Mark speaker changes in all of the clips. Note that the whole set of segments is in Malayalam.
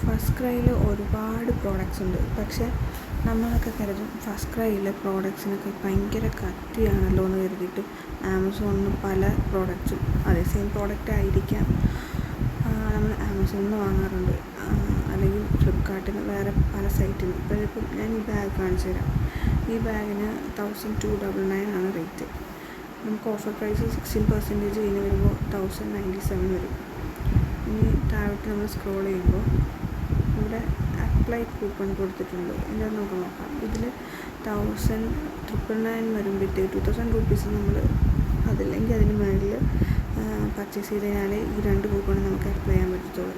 Speaker 1: ഫസ്റ്റ് ക്രൈയിൽ ഒരുപാട് പ്രോഡക്റ്റ്സ് ഉണ്ട്. പക്ഷേ നമ്മളൊക്കെ കരുതും ഫസ്റ്റ് ക്രൈയിലെ പ്രോഡക്റ്റ്സിനൊക്കെ ഭയങ്കര കത്തിയാണല്ലോ എന്ന് കരുതിയിട്ട് ആമസോണിൽ നിന്ന് പല പ്രോഡക്റ്റ്സും അതേ സെയിം പ്രോഡക്റ്റ് ആയിരിക്കാം നമ്മൾ ആമസോണിൽ നിന്ന് വാങ്ങാറുണ്ട്, അല്ലെങ്കിൽ ഫ്ലിപ്കാർട്ടിൽ നിന്ന്, വേറെ പല സൈറ്റിൽ നിന്ന്. ഇപ്പം ഞാൻ ഈ ബാഗ് കാണിച്ചു തരാം. ഈ ബാഗിന് 1299 ആണ് റേറ്റ്. നമുക്ക് ഓഫർ പ്രൈസ് 16% കഴിഞ്ഞ് വരുമ്പോൾ 1097 വരും. ഇനി താഴോട്ട് നമ്മൾ സ്ക്രോൾ ചെയ്യുമ്പോൾ ഇവിടെ അപ്ലൈ കൂപ്പൺ കൊടുത്തിട്ടുണ്ട്. എന്താണെന്ന് നമുക്ക് നോക്കാം. ഇതിൽ 1999 വരുമ്പോഴത്തേക്ക് 2000 രൂപീസ് നമ്മൾ അതില്ലെങ്കിൽ അതിന് മുകളിൽ പർച്ചേസ് ചെയ്തതിനാലേ ഈ 2 കൂപ്പൺ നമുക്ക് അപ്ലൈ ചെയ്യാൻ പറ്റത്തുള്ളൂ.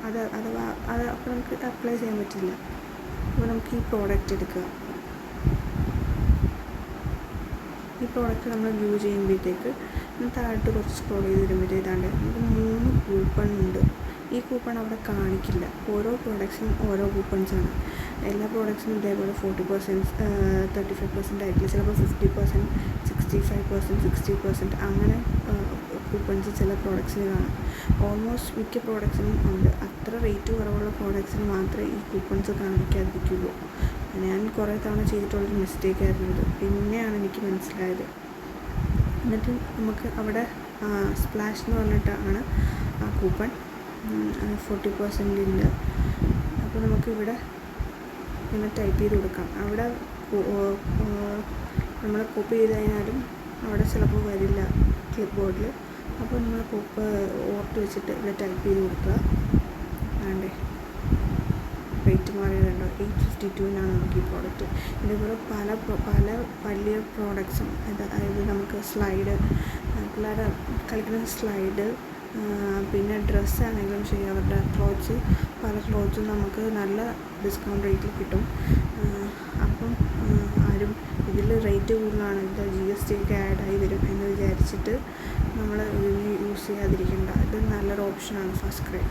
Speaker 1: അപ്പോൾ നമുക്ക് അപ്ലൈ ചെയ്യാൻ പറ്റില്ല. അപ്പോൾ നമുക്ക് ഈ പ്രോഡക്റ്റ് എടുക്കുക. ഈ പ്രോഡക്റ്റ് നമ്മൾ വ്യൂ ചെയ്യുമ്പോഴത്തേക്ക് താഴോട്ട് കുറച്ച് സ്ക്രോൾ ചെയ്ത് വരുമ്പോഴത്തേക്ക് നമുക്ക് 3 കൂപ്പൺ ഉണ്ട്. ഈ കൂപ്പൺ അവിടെ കാണിക്കില്ല. ഓരോ പ്രോഡക്ട്സിനും ഓരോ കൂപ്പൺസാണ്. എല്ലാ പ്രോഡക്ട്സിനും ഇതേപോലെ 40%, 35% ആയിരിക്കില്ല. ചിലപ്പോൾ 50%, 65%, 60% അങ്ങനെ കൂപ്പൺസ് ചില പ്രോഡക്ട്സിന് കാണും. ഓൾമോസ്റ്റ് മിക്ക പ്രോഡക്ട്സിനും ഉണ്ട്. അത്ര റേറ്റ് കുറവുള്ള പ്രോഡക്ട്സിന് മാത്രമേ ഈ കൂപ്പൺസ് കാണിക്കാതിരിക്കുള്ളൂ. ഞാൻ കുറേ തവണ ചെയ്തിട്ടുള്ളൊരു മിസ്റ്റേക്ക് ആയിരുന്നു ഇത്. പിന്നെയാണ് എനിക്ക് മനസ്സിലായത്. എന്നിട്ട് നമുക്ക് അവിടെ സ്പ്ലാഷ് എന്ന് പറഞ്ഞിട്ടാണ് ആ കൂപ്പൺ 40% അപ്പോൾ നമുക്കിവിടെ ഇങ്ങനെ ടൈപ്പ് ചെയ്ത് കൊടുക്കാം. അവിടെ നമ്മൾ കോപ്പി ചെയ്ത് കഴിഞ്ഞാലും അവിടെ ചിലപ്പോൾ വരില്ല ക്ലിപ്പ് ബോർഡിൽ. അപ്പോൾ നമ്മൾ ഓർത്ത് വെച്ചിട്ട് ഇവിടെ ടൈപ്പ് ചെയ്ത് കൊടുക്കുക. വേണ്ടേ റേറ്റ് മാറിയതുണ്ടോ? 852 നമുക്ക് ഈ പ്രോഡക്റ്റ്. ഇതേപോലെ പല വലിയ പ്രോഡക്ട്സും, അതായത് നമുക്ക് സ്ലൈഡ്, പിള്ളേരെ കളിക്കുന്ന സ്ലൈഡ്, പിന്നെ ഡ്രസ്സാണെങ്കിലും ശരി, അവരുടെ പല ക്ലോത്ത്സും നമുക്ക് നല്ല ഡിസ്കൗണ്ട് റേറ്റിൽ കിട്ടും. അപ്പം ആരും ഇതിൽ റേറ്റ് കൂടുതലാണ്, ഇത് GST ഒക്കെ ആഡായി വരും എന്ന് വിചാരിച്ചിട്ട് നമ്മൾ യൂസ് ചെയ്യാതിരിക്കേണ്ട. ഇത് നല്ലൊരു ഓപ്ഷനാണ് ഫസ്റ്റ് ക്രൈ.